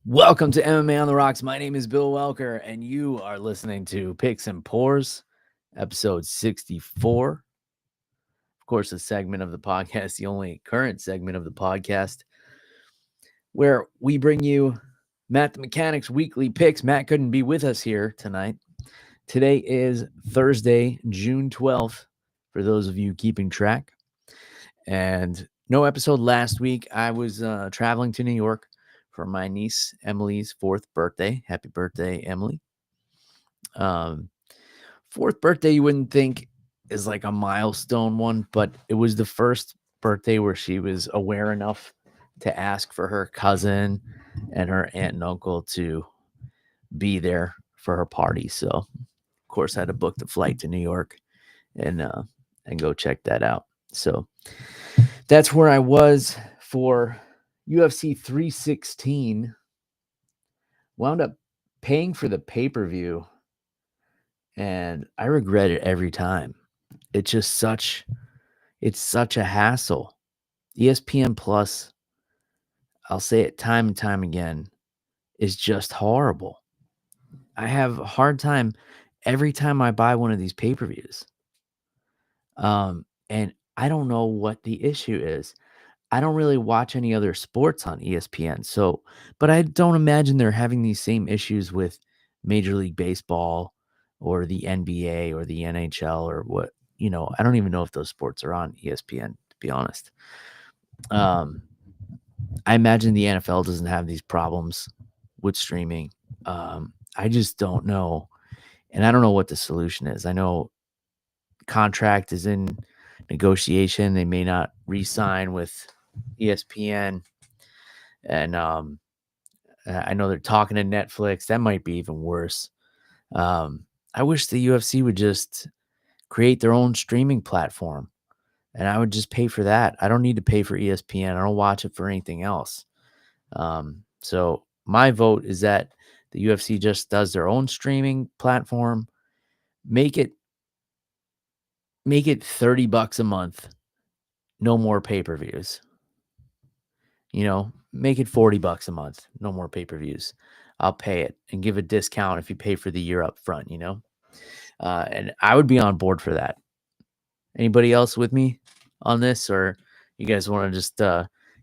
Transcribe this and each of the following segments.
Welcome to MMA on the Rocks. My name is Bill Welker, and you are listening to Picks and Pours, episode 64. Of course, a segment of the podcast, the only current segment of the podcast, where we bring you Matt the Mechanic's weekly picks. Matt couldn't be with us here tonight. Today is Thursday, June 12th, for those of you keeping track. And no episode last week. I was traveling to New York for my niece Emily's 4th birthday. Happy birthday, Emily. 4th birthday, you wouldn't think is like a milestone one, but it was the first birthday where she was aware enough to ask for her cousin and her aunt and uncle to be there for her party. So, of course, I had to book the flight to New York and go check that out. So that's where I was for UFC 316. Wound up paying for the pay-per-view, and I regret it every time. It's such a hassle. ESPN Plus, I'll say it time and time again, is just horrible. I have a hard time every time I buy one of these pay-per-views. And I don't know what the issue is. I don't really watch any other sports on ESPN. So, but I don't imagine they're having these same issues with Major League Baseball or the NBA or the NHL or what, I don't even know if those sports are on ESPN, to be honest. I imagine the NFL doesn't have these problems with streaming. I just don't know. And I don't know what the solution is. I know contract is in negotiation. They may not re-sign with ESPN. And I know they're talking to Netflix. That might be even worse. I wish the UFC would just create their own streaming platform, and I would just pay for that. I don't need to pay for ESPN. I don't watch it for anything else. So my vote is that the UFC just does their own streaming platform. Make it $30 a month. No more pay-per-views. Make it $40 a month. No more pay-per-views. I'll pay it and give a discount if you pay for the year up front, and I would be on board for that. Anybody else with me on this, or you guys want to just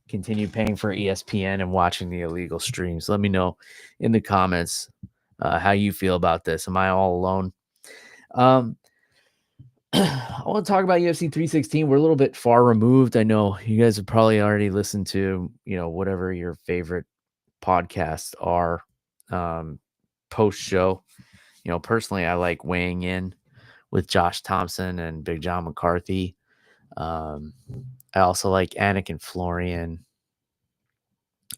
continue paying for ESPN and watching the illegal streams? Let me know in the comments how you feel about this. Am I all alone? I want to talk about UFC 316. We're a little bit far removed. I know you guys have probably already listened to, whatever your favorite podcasts are post show. Personally, I like weighing in with Josh Thompson and Big John McCarthy. I also like Anik and Florian.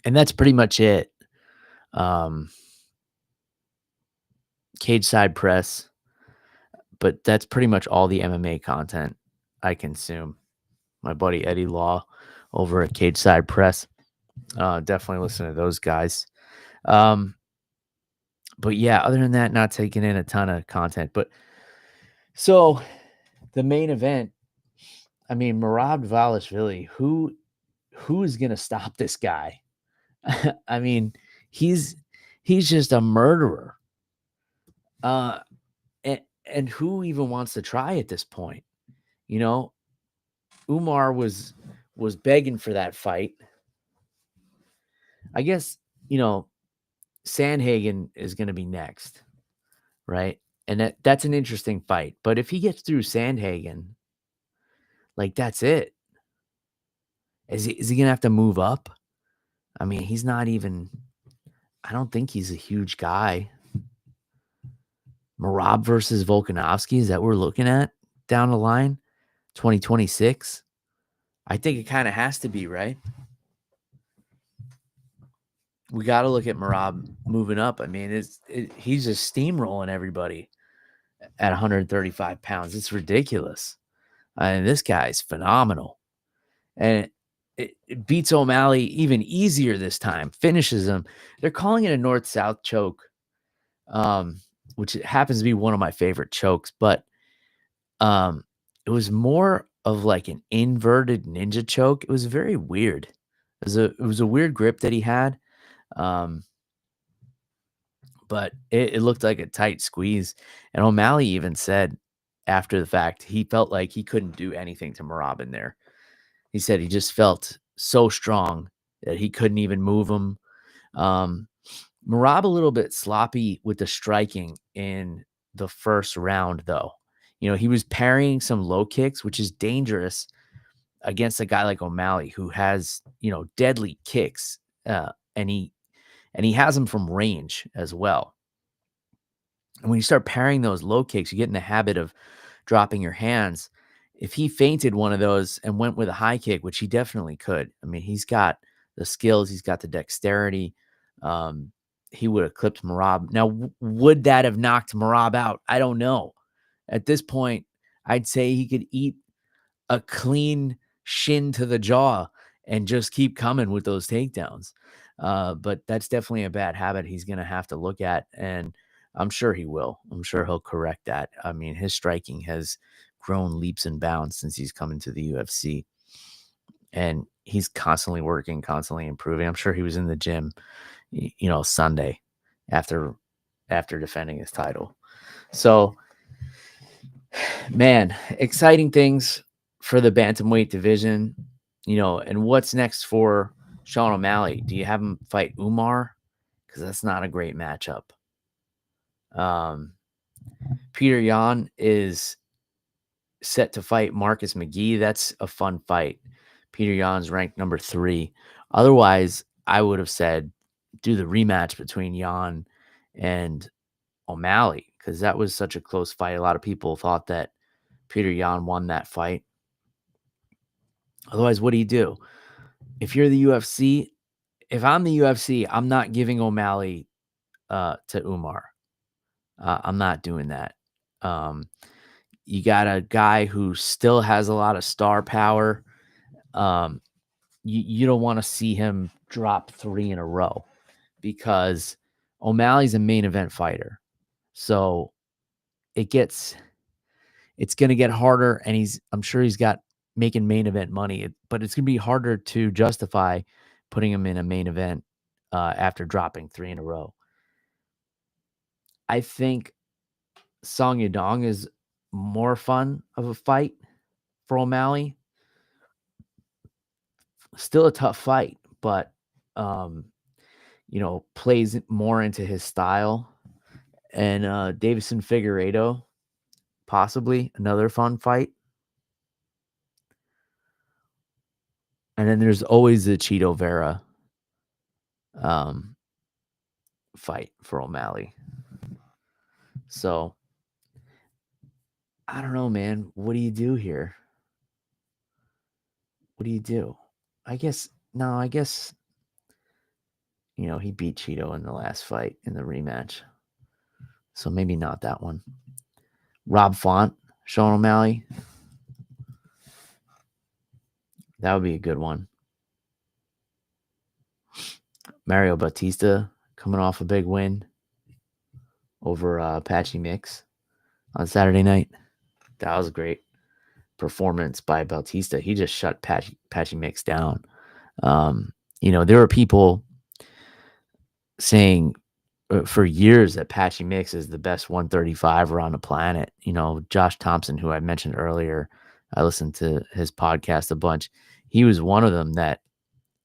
And that's pretty much it. Cage Side Press. But that's pretty much all the MMA content I consume. My buddy Eddie Law over at Cage Side Press. Definitely listen to those guys. But yeah, other than that, not taking in a ton of content. But so the main event, Merab Dvalishvili, who is going to stop this guy? He's just a murderer. And who even wants to try at this point? Umar was begging for that fight. I guess, Sandhagen is going to be next, right? And that's an interesting fight. But if he gets through Sandhagen, that's it. Is he going to have to move up? He's not even, I don't think he's a huge guy. Merab versus Volkanovski, is that what we're looking at down the line? 2026? I think it kind of has to be, right? We got to look at Merab moving up. He's just steamrolling everybody at 135 pounds. It's ridiculous. This guy's phenomenal. And it beats O'Malley even easier this time. Finishes him. They're calling it a north-south choke, which happens to be one of my favorite chokes. But it was more of like an inverted ninja choke. It was very weird. It was a weird grip that he had. but it looked like a tight squeeze. And O'Malley even said after the fact he felt like he couldn't do anything to Merab in there. He said he just felt so strong that he couldn't even move him. Um, Merab a little bit sloppy with the striking in the first round, though. He was parrying some low kicks, which is dangerous against a guy like O'Malley who has, deadly kicks, and he has them from range as well. And when you start parrying those low kicks, you get in the habit of dropping your hands. If he feinted one of those and went with a high kick, which he definitely could, I mean, he's got the skills, he's got the dexterity. He would have clipped Merab. Now, would that have knocked Merab out? I don't know. At this point, I'd say he could eat a clean shin to the jaw and just keep coming with those takedowns. But that's definitely a bad habit he's going to have to look at. And I'm sure he will. I'm sure he'll correct that. I mean, his striking has grown leaps and bounds since he's come into the UFC. And he's constantly working, constantly improving. I'm sure he was in the gym, Sunday after defending his title. So, man, exciting things for the bantamweight division, and what's next for Sean O'Malley? Do you have him fight Umar? Because that's not a great matchup. Peter Yan is set to fight Marcus McGee. That's a fun fight. Peter Yan's ranked number 3. Otherwise, I would have said do the rematch between Yan and O'Malley because that was such a close fight. A lot of people thought that Peter Yan won that fight. Otherwise, what do you do? If you're the UFC, if I'm the UFC, I'm not giving O'Malley to Umar. I'm not doing that. You got a guy who still has a lot of star power. You don't want to see him drop 3 in a row because O'Malley's a main event fighter. So it's going to get harder, and I'm sure he's got making main event money, but it's going to be harder to justify putting him in a main event after dropping 3 in a row. I think Song Yadong is more fun of a fight for O'Malley. Still a tough fight, but plays more into his style. And Davison Figueiredo, possibly another fun fight. And then there's always the Cheeto Vera fight for O'Malley. So I don't know, man. What do you do here? What do you do? I guess he beat Cheeto in the last fight in the rematch. So maybe not that one. Rob Font, Sean O'Malley. That would be a good one. Mario Bautista coming off a big win over Patchy Mix on Saturday night. That was a great performance by Bautista. He just shut Patchy Mix down. There were people saying for years that Patchy Mix is the best 135er on the planet. Josh Thompson, who I mentioned earlier, I listened to his podcast a bunch. He was one of them that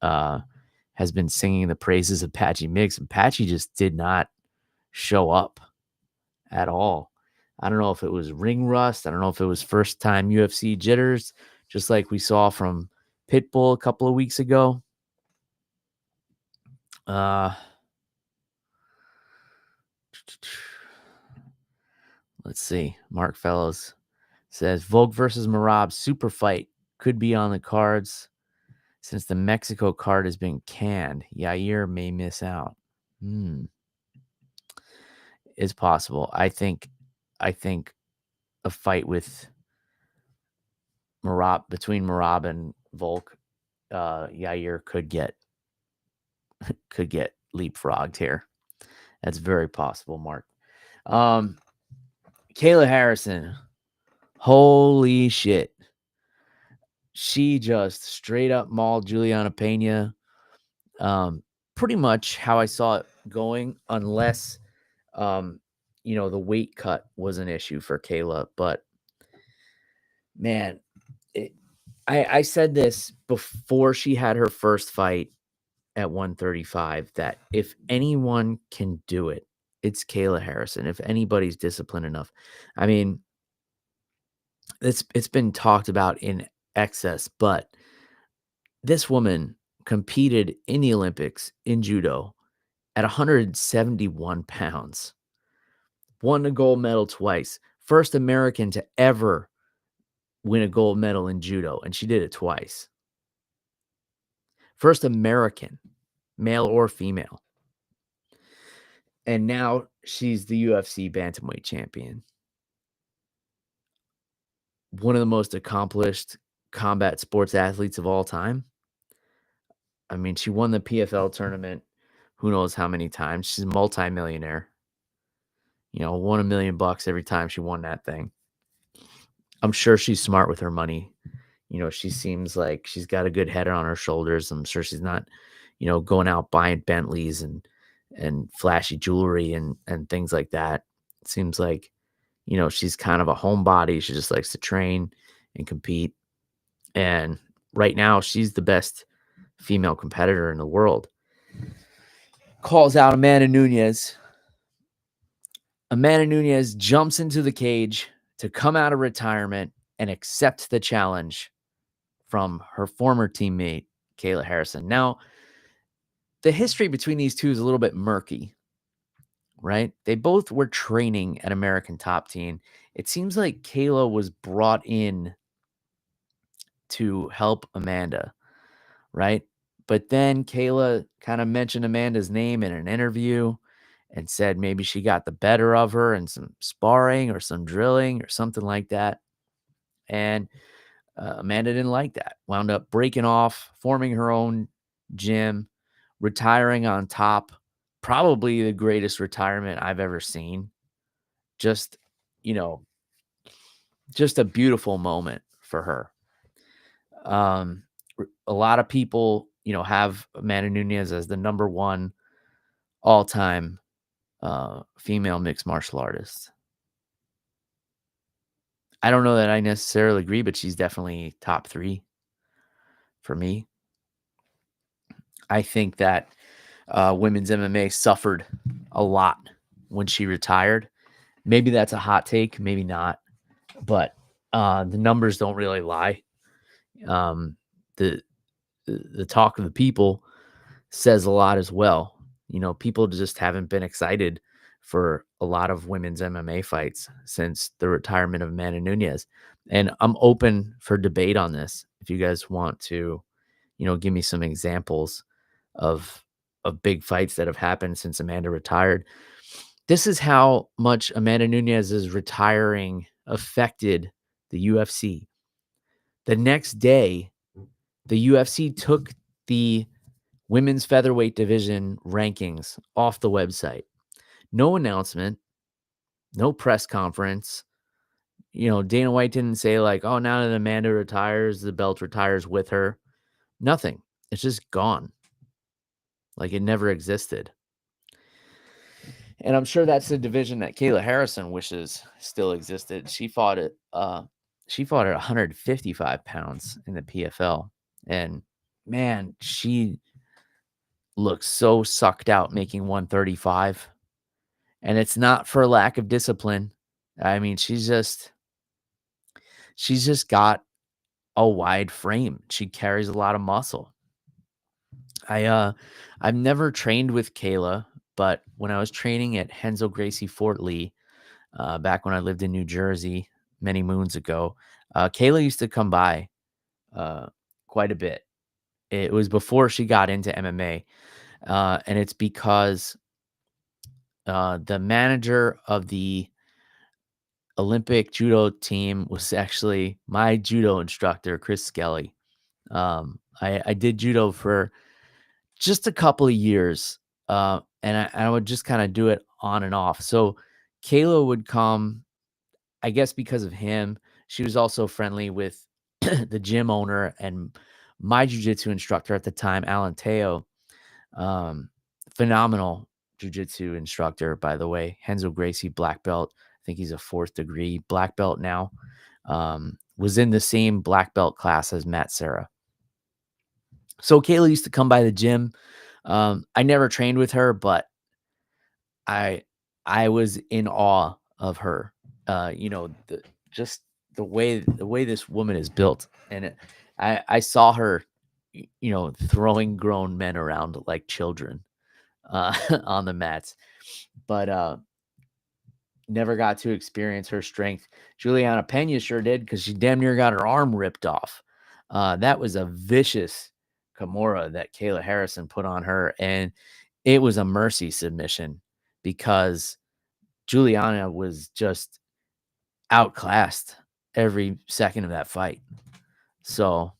has been singing the praises of Patchy Mix, and Patchy just did not show up at all. I don't know if it was ring rust. I don't know if it was first time UFC jitters, just like we saw from Pitbull a couple of weeks ago. Let's see. Mark Fellows says Volk versus Merab super fight could be on the cards since the Mexico card has been canned. Yair may miss out. It's possible. I think a fight with between Merab and Volk, Yair could get leapfrogged here. That's very possible, Mark. Kayla Harrison, holy shit. She just straight up mauled Juliana Pena. Pretty much how I saw it going, unless Um, the weight cut was an issue for Kayla, but man, it, I said this before she had her first fight at 135 that if anyone can do it, it's Kayla Harrison. If anybody's disciplined enough, I mean, it's been talked about in excess, but this woman competed in the Olympics in judo at 171 pounds, won a gold medal twice, first American to ever win a gold medal in judo, and she did it twice. First American, male or female. And now she's the UFC bantamweight champion. One of the most accomplished combat sports athletes of all time. I mean, she won the PFL tournament who knows how many times. She's a multimillionaire. Won $1 million every time she won that thing. I'm sure she's smart with her money. She seems like she's got a good head on her shoulders. I'm sure she's not, going out buying Bentleys and flashy jewelry and things like that. It seems like, she's kind of a homebody. She just likes to train and compete. And right now, she's the best female competitor in the world. Calls out Amanda Nunes. Amanda Nunes jumps into the cage to come out of retirement and accept the challenge from her former teammate, Kayla Harrison. Now, the history between these two is a little bit murky, right? They both were training at American Top Team. It seems like Kayla was brought in to help Amanda, right? But then Kayla kind of mentioned Amanda's name in an interview and said maybe she got the better of her in some sparring or some drilling or something like that. And Amanda didn't like that. Wound up breaking off, forming her own gym, retiring on top. Probably the greatest retirement I've ever seen. Just, you know, just a beautiful moment for her. A lot of people, have Amanda Nunes as the number one all-time female mixed martial artist. I don't know that I necessarily agree, but she's definitely top 3 for me. I think that women's MMA suffered a lot when she retired. Maybe that's a hot take, maybe not, but the numbers don't really lie. The the talk of the people says a lot as well. People just haven't been excited for a lot of women's MMA fights since the retirement of Amanda Nunes. And I'm open for debate on this. If you guys want to, give me some examples of big fights that have happened since Amanda retired. This is how much Amanda Nunes' retiring affected the UFC. The next day, the UFC took the women's featherweight division rankings off the website. No announcement, no press conference. Dana White didn't say like, oh, now that Amanda retires, the belt retires with her. Nothing. It's just gone. Like it never existed. And I'm sure that's the division that Kayla Harrison wishes still existed. She fought at 155 pounds in the PFL. And man, she looks so sucked out making 135. And it's not for lack of discipline. I mean, she's just got a wide frame. She carries a lot of muscle. I've never trained with Kayla, but when I was training at Henzo Gracie Fort Lee, back when I lived in New Jersey many moons ago, Kayla used to come by quite a bit. It was before she got into MMA, and it's because the manager of the Olympic judo team was actually my judo instructor, Chris Skelly. I did judo for just a couple of years, and I would just kind of do it on and off. So Kayla would come, I guess because of him. She was also friendly with the gym owner and my jujitsu instructor at the time, Alan Teo. Phenomenal jiu-jitsu instructor, by the way. Renzo Gracie, black belt. I think he's a 4th degree black belt now. Was in the same black belt class as Matt Serra. So Kayla used to come by the gym. I never trained with her, but I I was in awe of her. Just the way this woman is built, and I saw her, throwing grown men around like children on the mats, but never got to experience her strength. Juliana Pena sure did, because she damn near got her arm ripped off. That was a vicious Kimura that Kayla Harrison put on her, and it was a mercy submission because Juliana was just outclassed every second of that fight. So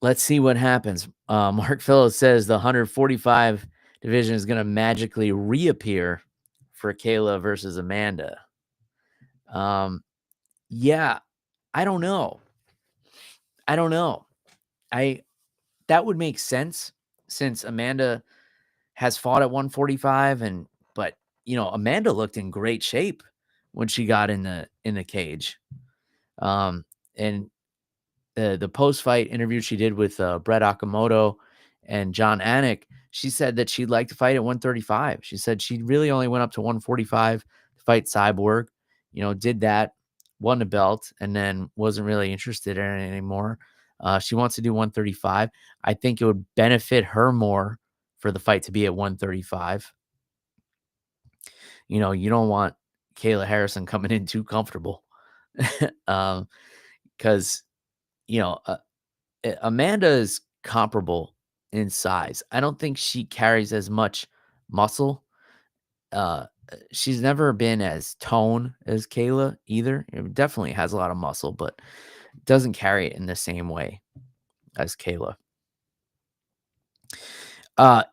let's see what happens. Mark Phillips says the 145 division is going to magically reappear for Kayla versus Amanda. Yeah, I don't know. That would make sense since Amanda has fought at 145, but Amanda looked in great shape when she got in the cage. And the post-fight interview she did with Brett Okamoto and John Anik, she said that she'd like to fight at 135. She said she really only went up to 145 to fight Cyborg, did that, won the belt, and then wasn't really interested in it anymore. She wants to do 135. I think it would benefit her more for the fight to be at 135. You don't want Kayla Harrison coming in too comfortable. Because, Amanda is comparable in size. I don't think she carries as much muscle. She's never been as toned as Kayla either. It definitely has a lot of muscle, but doesn't carry it in the same way as Kayla.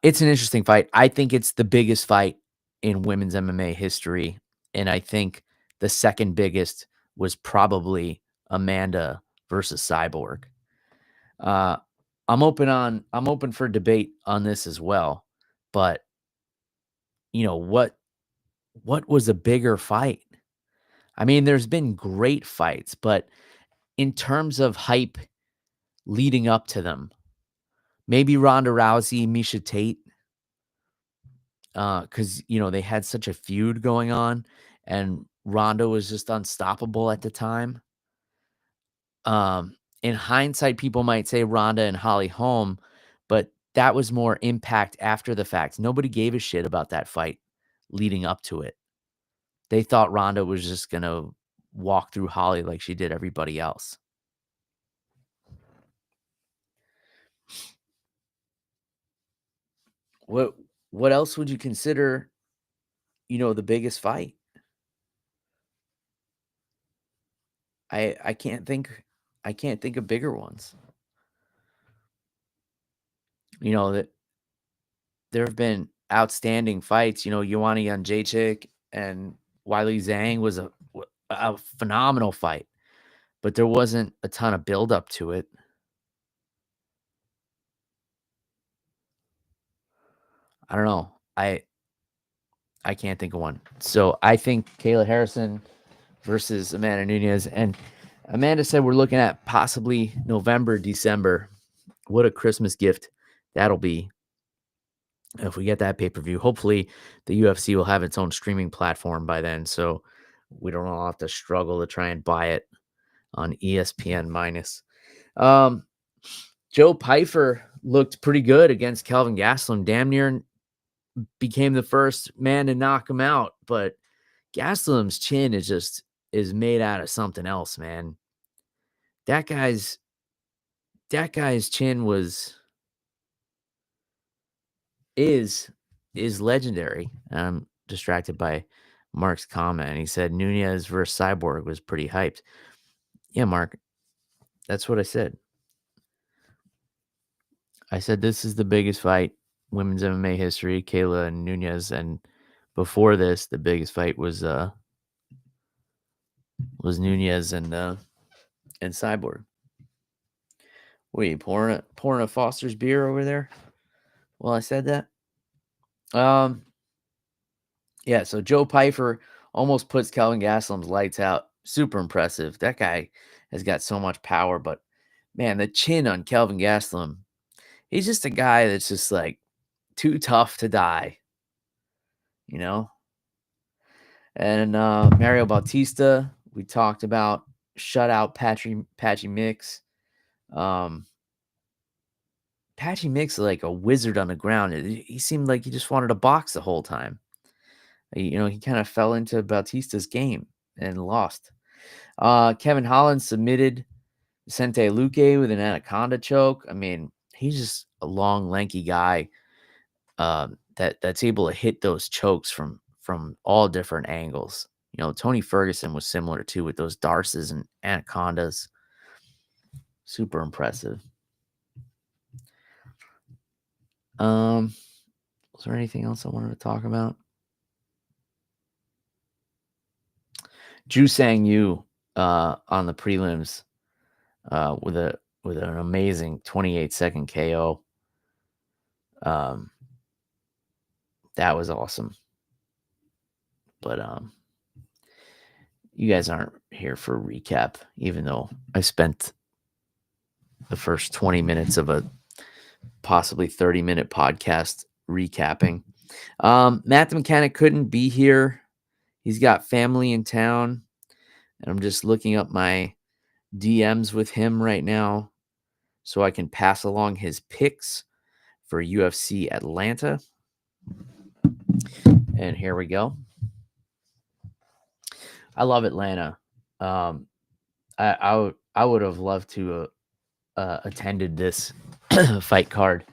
It's an interesting fight. I think it's the biggest fight in women's MMA history, and I think the second biggest was probably Amanda versus Cyborg. I'm open for debate on this as well, but what was a bigger fight? I mean, there's been great fights, but in terms of hype leading up to them, maybe Ronda Rousey, Miesha Tate, because they had such a feud going on, and Ronda was just unstoppable at the time. In hindsight, people might say Ronda and Holly Holm, but that was more impact after the fact. Nobody gave a shit about that fight leading up to it. They thought Ronda was just gonna walk through Holly like she did everybody else. What else would you consider, the biggest fight? I can't think of bigger ones. That there have been outstanding fights. Ioana Jędrzejczyk and Wiley Zhang was a phenomenal fight, but there wasn't a ton of build up to it. I don't know. I can't think of one. So I think Kayla Harrison versus Amanda Nunes. And Amanda said we're looking at possibly November, December. What a Christmas gift that'll be if we get that pay-per-view. Hopefully the UFC will have its own streaming platform by then, so we don't all have to struggle to try and buy it on ESPN minus. Joe Pyfer looked pretty good against Kelvin Gastelum. Damn near became the first man to knock him out, but Gastelum's chin is made out of something else, man. That guy's chin is legendary. I'm distracted by Mark's comment. He said Nunes versus Cyborg was pretty hyped. Yeah, Mark, that's what I said. I said this is the biggest fight women's MMA history, Kayla and Nunes, and before this, the biggest fight was Nunes and Cyborg. What are you pouring a Foster's beer over there? Well, I said that. Um, yeah, so Joe Pyfer almost puts Kelvin Gastelum's lights out. Super impressive. That guy has got so much power, but man, the chin on Kelvin Gastelum, he's just a guy that's just like too tough to die, you know? And Mario Bautista, we talked about, shut out Patchy Mix. Um, Patchy Mix is like a wizard on the ground. He seemed like he just wanted to box the whole time. He kind of fell into Bautista's game and lost. Kevin Holland submitted Vicente Luque with an anaconda choke. I mean, he's just a long, lanky guy that's able to hit those chokes from all different angles. Tony Ferguson was similar too with those darces and anacondas. Super impressive. Was there anything else I wanted to talk about? Ju Sang Yu on the prelims with an amazing 28-second KO. That was awesome. But you guys aren't here for a recap, even though I spent the first 20 minutes of a possibly 30-minute podcast recapping. Matt the Mechanic couldn't be here. He's got family in town, and I'm just looking up my DMs with him right now so I can pass along his picks for UFC Atlanta. And here we go. I love Atlanta. I would have loved to attended this fight card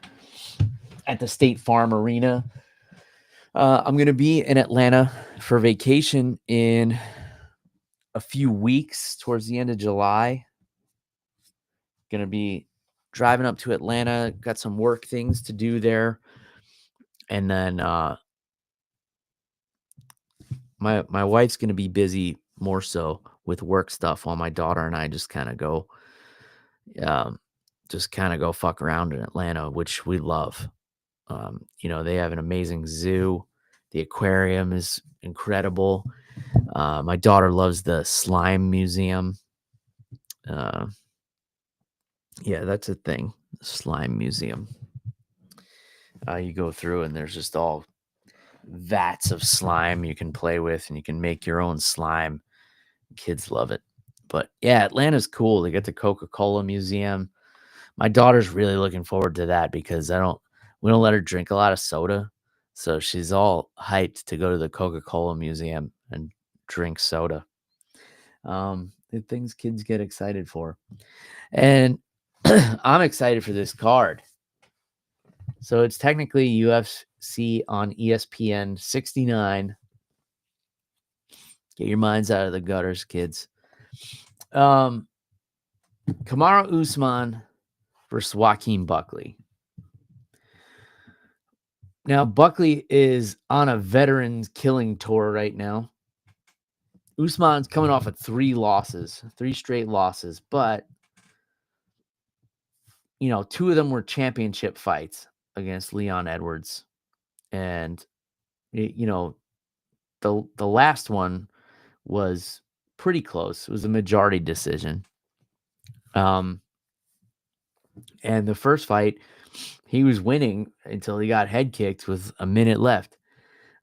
at the State Farm Arena. I'm going to be in Atlanta for vacation in a few weeks towards the end of July. Going to be driving up to Atlanta. Got some work things to do there. And then my wife's going to be busy more so with work stuff while my daughter and I just kind of go fuck around in Atlanta, which we love. They have an amazing zoo. The aquarium is incredible. My daughter loves the slime museum. Yeah, that's a thing. Slime museum. You go through and there's just all vats of slime you can play with, and you can make your own slime. Kids love it. But yeah, Atlanta's cool. They got the Coca-Cola museum. My daughter's really looking forward to that because we don't let her drink a lot of soda. So she's all hyped to go to the Coca-Cola museum and drink soda. The things kids get excited for. And I'm excited for this card. So it's technically UFC on ESPN 69. Get your minds out of the gutters, kids. Kamaru Usman versus Joaquin Buckley. Now, Buckley is on a veterans killing tour right now. Usman's coming off of 3 straight losses, but 2 of them were championship fights against Leon Edwards. And the last one was pretty close. It was a majority decision. And the first fight, he was winning until he got head kicked with a minute left.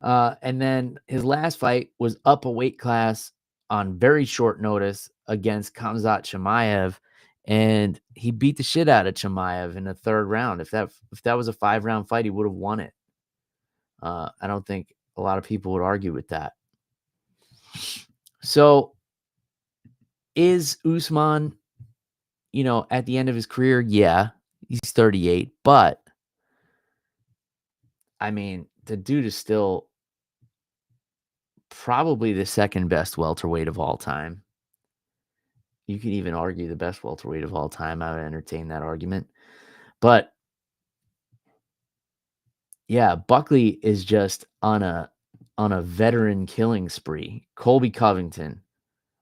And then his last fight was up a weight class on very short notice against Khamzat Chimaev, and he beat the shit out of Chimaev in the 3rd round. If that was a 5-round fight, he would have won it. I don't think a lot of people would argue with that. So is Usman, at the end of his career? Yeah, he's 38, but I mean, the dude is still probably the 2nd best welterweight of all time. You could even argue the best welterweight of all time. I would entertain that argument. But yeah, Buckley is just on a veteran killing spree. Colby Covington,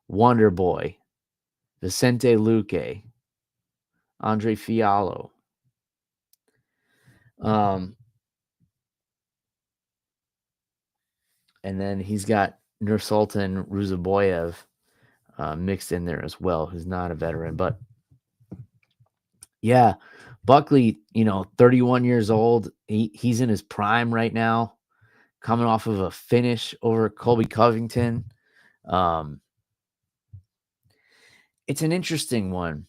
Wonder Boy, Vicente Luque, Andre Fiallo. And then he's got Nursultan Ruzaboyev mixed in there as well, who's not a veteran. But yeah, Buckley, 31 years old. He's in his prime right now, coming off of a finish over Colby Covington. It's an interesting one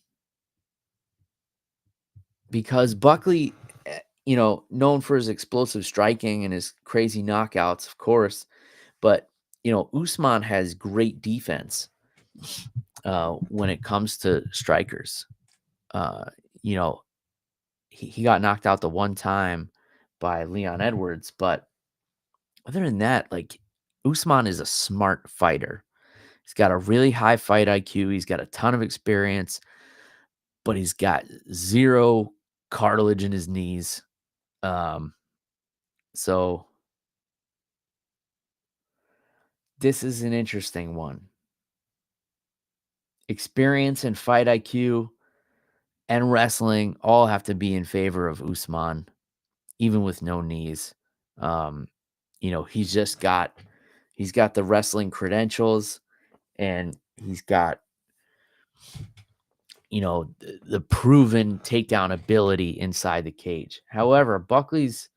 because Buckley, known for his explosive striking and his crazy knockouts, of course, but Usman has great defense when it comes to strikers. You know, he got knocked out the one time by Leon Edwards, but other than that, like Usman is a smart fighter. He's got a really high fight IQ. He's got a ton of experience, but he's got zero cartilage in his knees. So this is an interesting one. Experience and fight IQ and wrestling all have to be in favor of Usman, even with no knees. He's got the wrestling credentials, and he's got the proven takedown ability inside the cage. However, Buckley's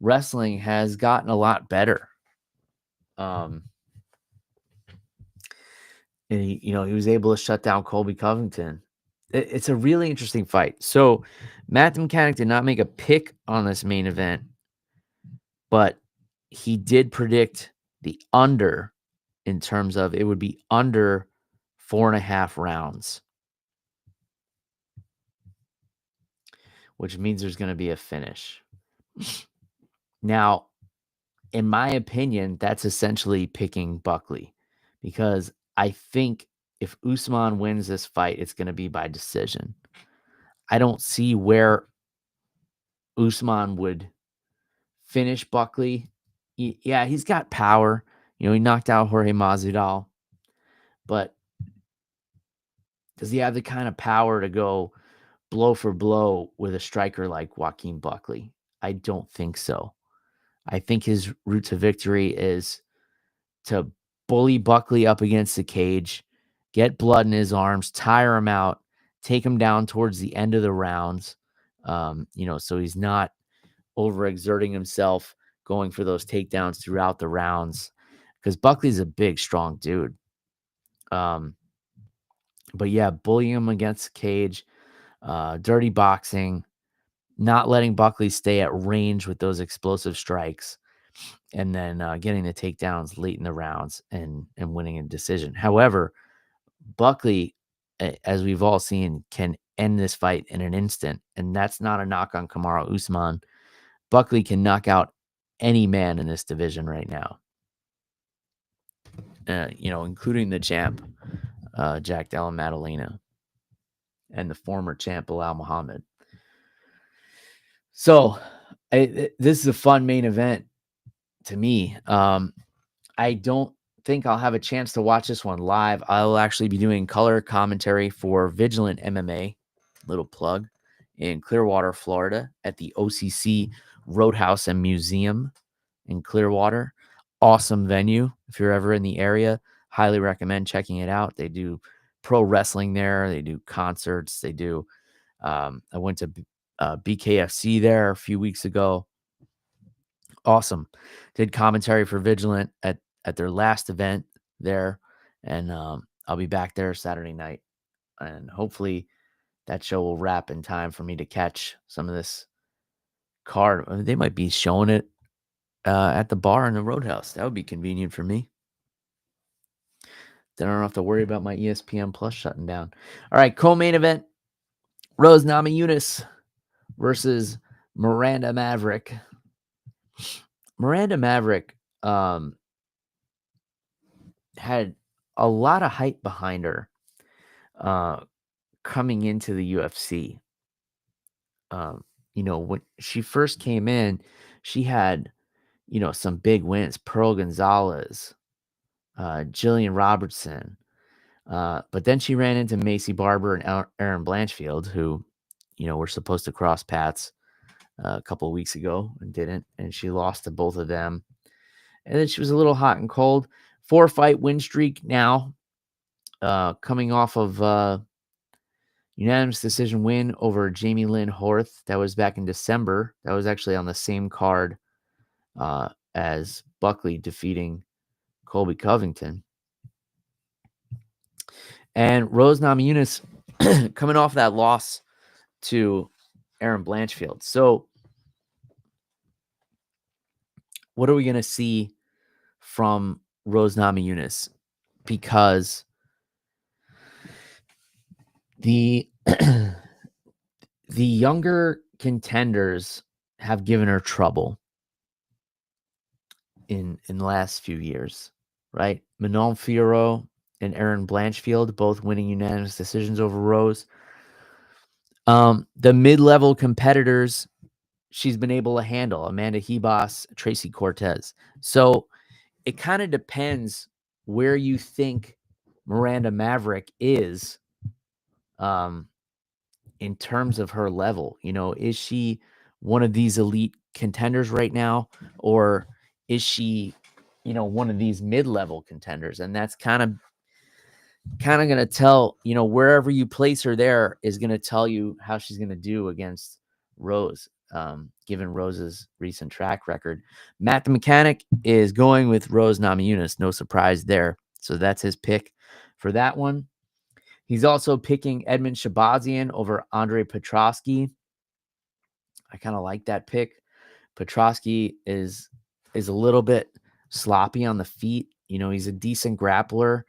wrestling has gotten a lot better. And he was able to shut down Colby Covington. It's a really interesting fight. So Matt the Mechanic did not make a pick on this main event, but he did predict the under in terms of it would be under 4.5 rounds, which means there's going to be a finish. Now, in my opinion, that's essentially picking Buckley, because I think if Usman wins this fight, it's going to be by decision. I don't see where Usman would finish Buckley. Yeah, he's got power. He knocked out Jorge Masvidal, but does he have the kind of power to go blow for blow with a striker like Joaquin Buckley? I don't think so. I think his route to victory is to bully Buckley up against the cage, get blood in his arms, tire him out, take him down towards the end of the rounds. So he's not overexerting himself, going for those takedowns throughout the rounds, because Buckley's a big, strong dude. But yeah, bullying him against the cage, dirty boxing, not letting Buckley stay at range with those explosive strikes, and then getting the takedowns late in the rounds and winning a decision. However, Buckley, as we've all seen, can end this fight in an instant, and that's not a knock on Kamaru Usman. Buckley can knock out any man in this division right now, including the champ, Jack Della Maddalena, and the former champ, Bilal Muhammad. So this is a fun main event to me. I don't think I'll have a chance to watch this one live. I'll actually be doing color commentary for Vigilant MMA, little plug, in Clearwater, Florida, at the OCC Roadhouse and Museum in Clearwater. Awesome venue. If you're ever in the area, highly recommend checking it out. They do pro wrestling there. They do concerts. They do. I went to BKFC there a few weeks ago. Awesome. Did commentary for Vigilant at their last event there, and I'll be back there Saturday night, and hopefully that show will wrap in time for me to catch some of this card. I mean, they might be showing it at the bar in the Roadhouse. That would be convenient for me. Then I don't have to worry about my ESPN Plus shutting down. All right, co-main event: Rose Namajunas versus Miranda Maverick. Miranda Maverick had a lot of hype behind her coming into the UFC. When she first came in, she had, some big wins: Pearl Gonzalez, Jillian Robertson. But then she ran into Macy Barber and Erin Blanchfield, who, were supposed to cross paths a couple of weeks ago and didn't. And she lost to both of them. and then she was a little hot and cold. 4-fight win streak now, coming off of unanimous decision win over Jamie Lynn Horth. That was back in December. That was actually on the same card as Buckley defeating Colby Covington. And Rose Namajunas coming off that loss to Erin Blanchfield. So what are we going to see from Rose Namajunas? Because the the younger contenders have given her trouble in the last few years, right? Manon Fiorot and Erin Blanchfield both winning unanimous decisions over Rose. The mid-level competitors she's been able to handle, Amanda Hebos, Tracy Cortez. So it kind of depends where you think Miranda Maverick is in terms of her level. You know, is she one of these elite contenders right now, or is she, one of these mid-level contenders? And that's kind of going to tell, wherever you place her there is going to tell you how she's going to do against Rose, given Rose's recent track record. Matt the Mechanic is going with Rose Namajunas. No surprise there. So that's his pick for that one. He's also picking Edmund Shabazian over Andre Petrosky. I kind of like that pick. Petrosky is a little bit sloppy on the feet. He's a decent grappler,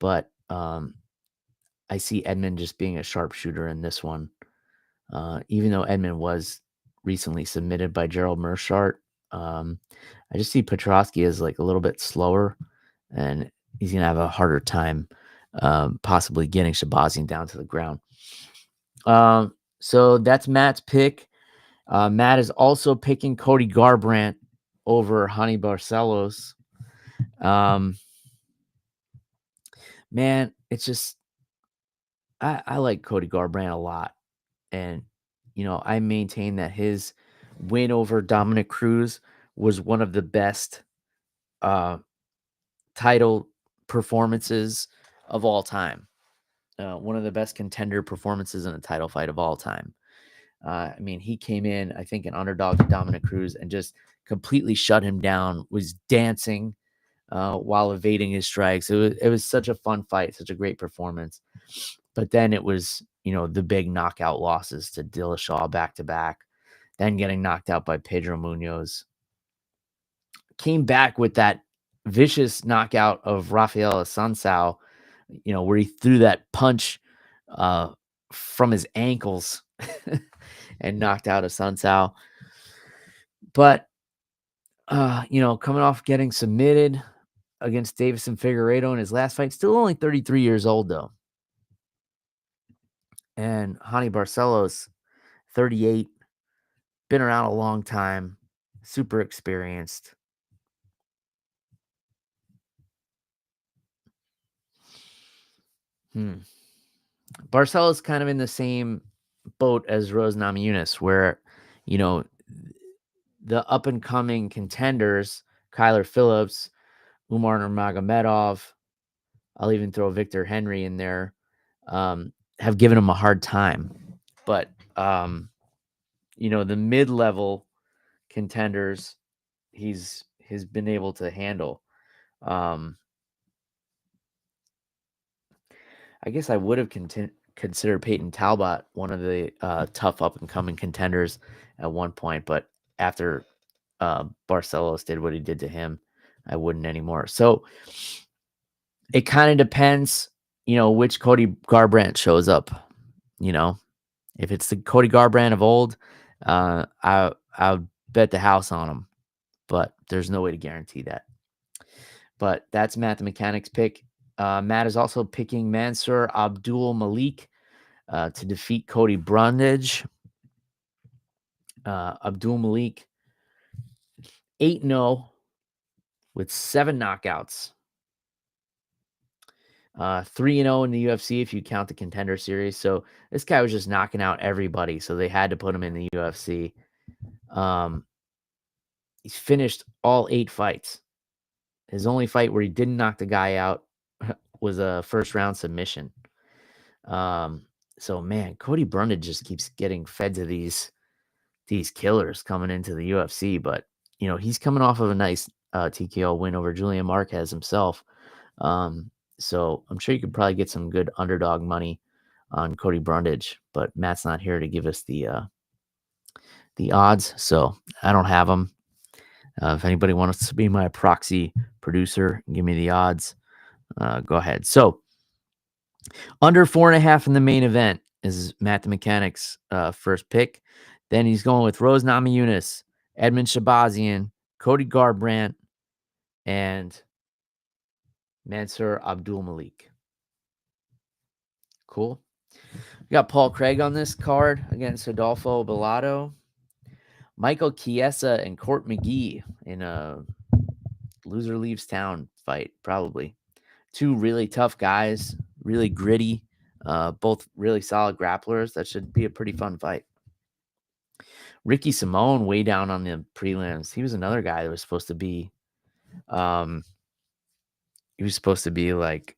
but I see Edmund just being a sharpshooter in this one. Even though Edmund was recently submitted by Gerald Mershart, I just see Petrosky as like a little bit slower, and he's going to have a harder time possibly getting Shabazian down to the ground. So that's Matt's pick. Matt is also picking Cody Garbrandt over Hani Barcelos. Man, it's just I like Cody Garbrandt a lot. And, I maintain that his win over Dominic Cruz was one of the best title performances of all time. One of the best contender performances in a title fight of all time. He came in, I think, an underdog to Dominic Cruz and just completely shut him down, was dancing while evading his strikes. It was such a fun fight, such a great performance. But then it was, the big knockout losses to Dillashaw back-to-back, then getting knocked out by Pedro Munoz. Came back with that vicious knockout of Rafael Assunção, where he threw that punch from his ankles and knocked out Assunção. But, coming off getting submitted against Davison Figueiredo in his last fight, still only 33 years old, though. And Hani Barcelos, 38, been around a long time, super experienced. Barcelos kind of in the same boat as Rose Namajunas, where, the up-and-coming contenders, Kyler Phillips, Umar Nurmagomedov, I'll even throw Victor Henry in there, have given him a hard time. But, the mid-level contenders, he's been able to handle. I guess I would have considered Peyton Talbot one of the tough up-and-coming contenders at one point, but after Barcelos did what he did to him, I wouldn't anymore. So it kind of depends, which Cody Garbrandt shows up. If it's the Cody Garbrandt of old, I'll bet the house on him, but there's no way to guarantee that. But that's Matt the Mechanic's pick. Matt is also picking Mansour Abdul Malik to defeat Cody Brundage. Abdul Malik, 8-0 with 7 knockouts. 3-0 in the UFC if you count the Contender Series. So this guy was just knocking out everybody, so they had to put him in the UFC. He's finished all 8 fights. His only fight where he didn't knock the guy out was a first round submission. So man, Cody Brundage just keeps getting fed to these killers coming into the UFC, but he's coming off of a nice TKO win over Julian Marquez himself. So I'm sure you could probably get some good underdog money on Cody Brundage, but Matt's not here to give us the odds, so I don't have them. If anybody wants to be my proxy producer and give me the odds, go ahead. So under 4.5 in the main event is Matt the Mechanic's first pick. Then he's going with Rose Namajunas, Edmund Shabazian, Cody Garbrandt, and Mansour Abdul Malik. Cool. We got Paul Craig on this card against Adolfo Bellato. Michael Chiesa and Court McGee in a loser leaves town fight, probably. Two really tough guys, really gritty, both really solid grapplers. That should be a pretty fun fight. Ricky Simone way down on the prelims. He was another guy that was supposed to be like,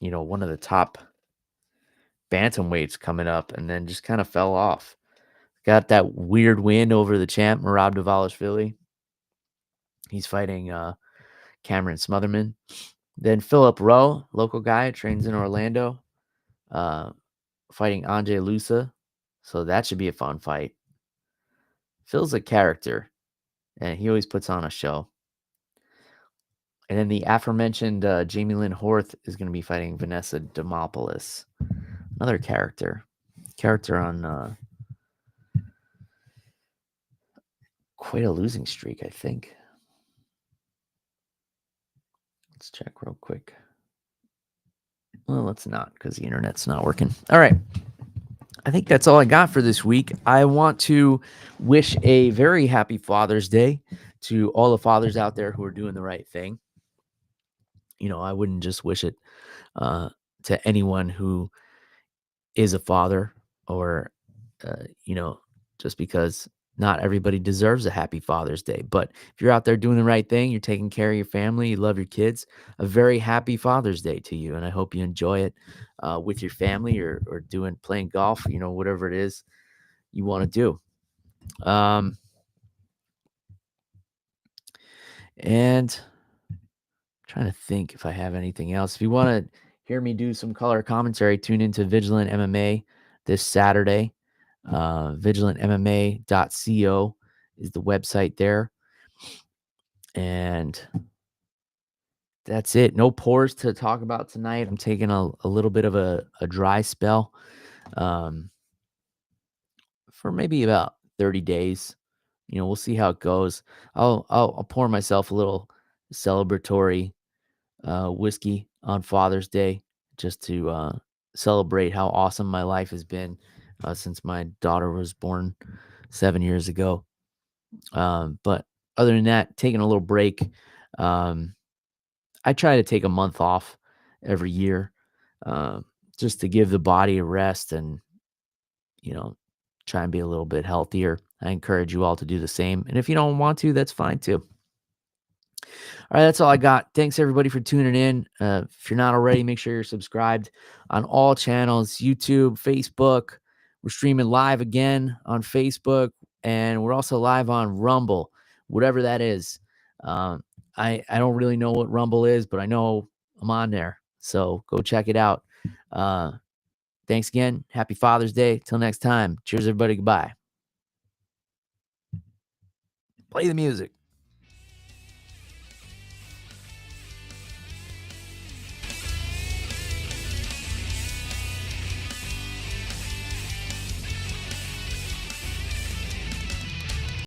one of the top bantamweights coming up, and then just kind of fell off. Got that weird win over the champ, Merab Dvalishvili. He's fighting Cameron Smotherman. Then Philip Rowe, local guy, trains in Orlando, fighting Anjay Lusa. So that should be a fun fight. Phil's a character, and he always puts on a show. And then the aforementioned Jamie Lynn Horth is going to be fighting Vanessa Demopoulos. Another character. Character on quite a losing streak, I think. Let's check real quick. Well, let's not, because the internet's not working. All right. I think that's all I got for this week. I want to wish a very happy Father's Day to all the fathers out there who are doing the right thing. I wouldn't just wish it to anyone who is a father or, just because not everybody deserves a happy Father's Day. But if you're out there doing the right thing, you're taking care of your family, you love your kids, a very happy Father's Day to you. And I hope you enjoy it with your family or playing golf, whatever it is you want to do. And I'm trying to think if I have anything else. If you want to hear me do some color commentary, tune into Vigilant MMA this Saturday. vigilantmma.co is the website there. And that's it. No pores to talk about tonight. I'm taking a little bit of a dry spell for maybe about 30 days. We'll see how it goes. I'll pour myself a little celebratory whiskey on Father's Day just to celebrate how awesome my life has been since my daughter was born 7 years ago. But other than that, taking a little break. I try to take a month off every year just to give the body a rest and, try and be a little bit healthier. I encourage you all to do the same. And if you don't want to, that's fine too. All right, that's all I got. Thanks everybody for tuning in. If you're not already, make sure you're subscribed on all channels, YouTube, Facebook. We're streaming live again on Facebook, and we're also live on Rumble, whatever that is. I don't really know what Rumble is, but I know I'm on there. So go check it out. Thanks again. Happy Father's Day. Till next time. Cheers, everybody. Goodbye. Play the music.